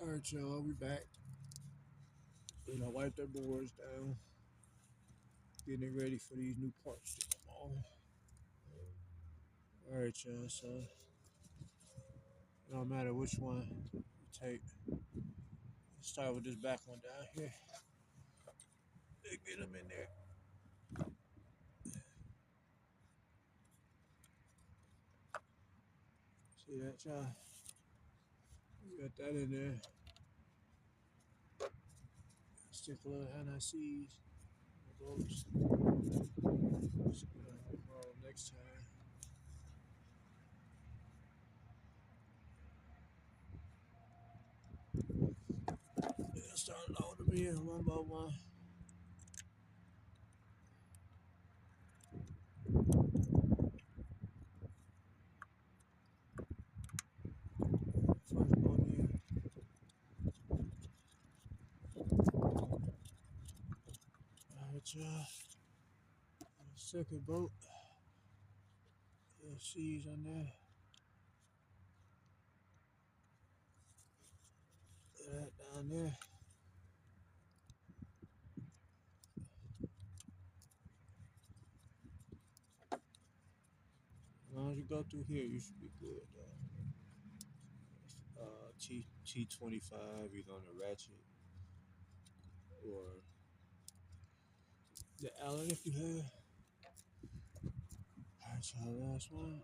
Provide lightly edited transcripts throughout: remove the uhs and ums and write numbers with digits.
Alright, y'all, we back. And I wiped the boards down, getting it ready for these new parts to come on. Alright, y'all, so it don't matter which one you take. Let's start with this back one down here. Get them in there. See that, y'all? We got that in there. Stick a little anti-seize. Next time. Yeah, start loading them in one by one. First bolt in. Alright, y'all. Second bolt. Little seize on there. That down there. As long as you go through here, you should be good, though. T25 either on the ratchet or the Allen if you have. Alright, y'all, last one.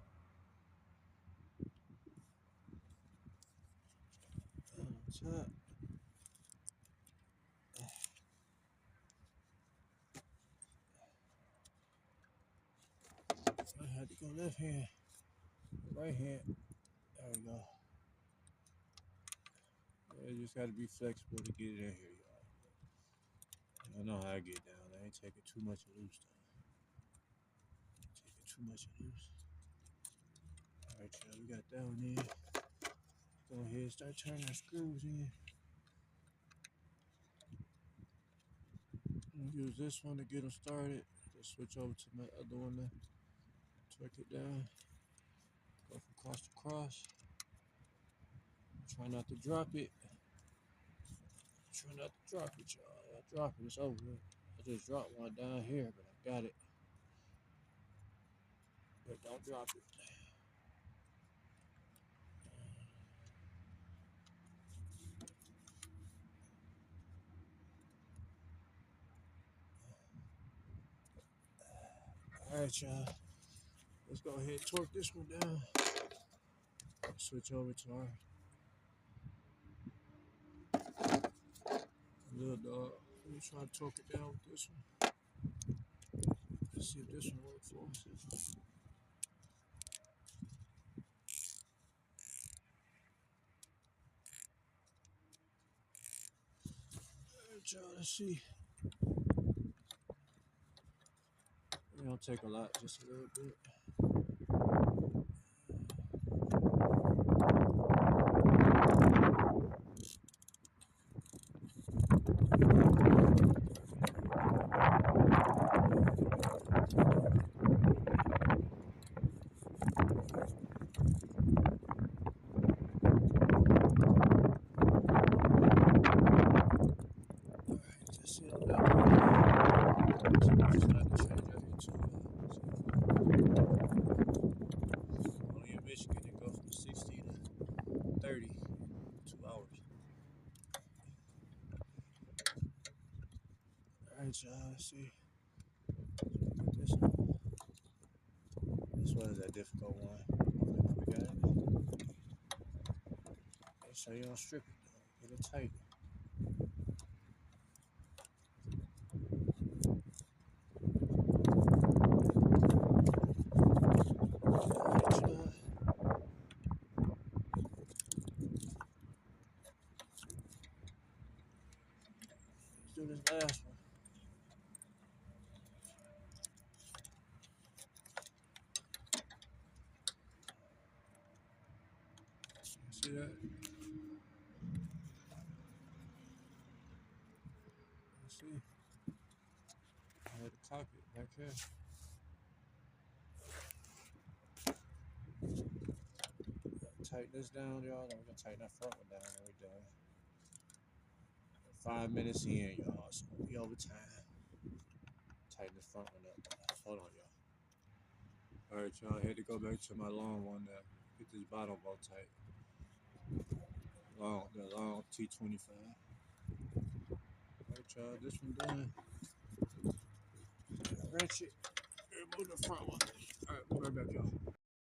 On top. I had to go left hand, right hand. There we go. You just got to be flexible to get it in here, y'all. I know how I get down. I ain't taking too much loose, though. Taking too much loose. Alright, y'all, we got that one in. Go ahead and start turning our screws in. Use this one to get them started. Just switch over to my other one to torque it down. Go from cross to cross. Try not to drop it. Try not to drop it, y'all. I drop it, it's over. I just dropped one down here, but I got it. But don't drop it. Alright, y'all. Let's go ahead and torque this one down. Switch over to our little dog. Let me try to torque it down with this one. Let's see if this one works for us. Alright, y'all, let's see. It don't take a lot, just a little bit. Alright, y'all, let's see. This one. This one is a difficult one. We got it. Make sure you don't strip it, though. Get it tight. Let's do this last one. See that? Let's see. I had to cock it back here. Tighten this down, y'all. Then we're gonna tighten that front one down and we're done. 5 minutes in, y'all. So we over time. Tighten the front one up. Hold on, y'all. All right, y'all. I had to go back to my long one now. Get this bottom bow tight. The long T25. All right, y'all. This one done. Wrench it. Remove the front one. All right, we'll be right back, y'all.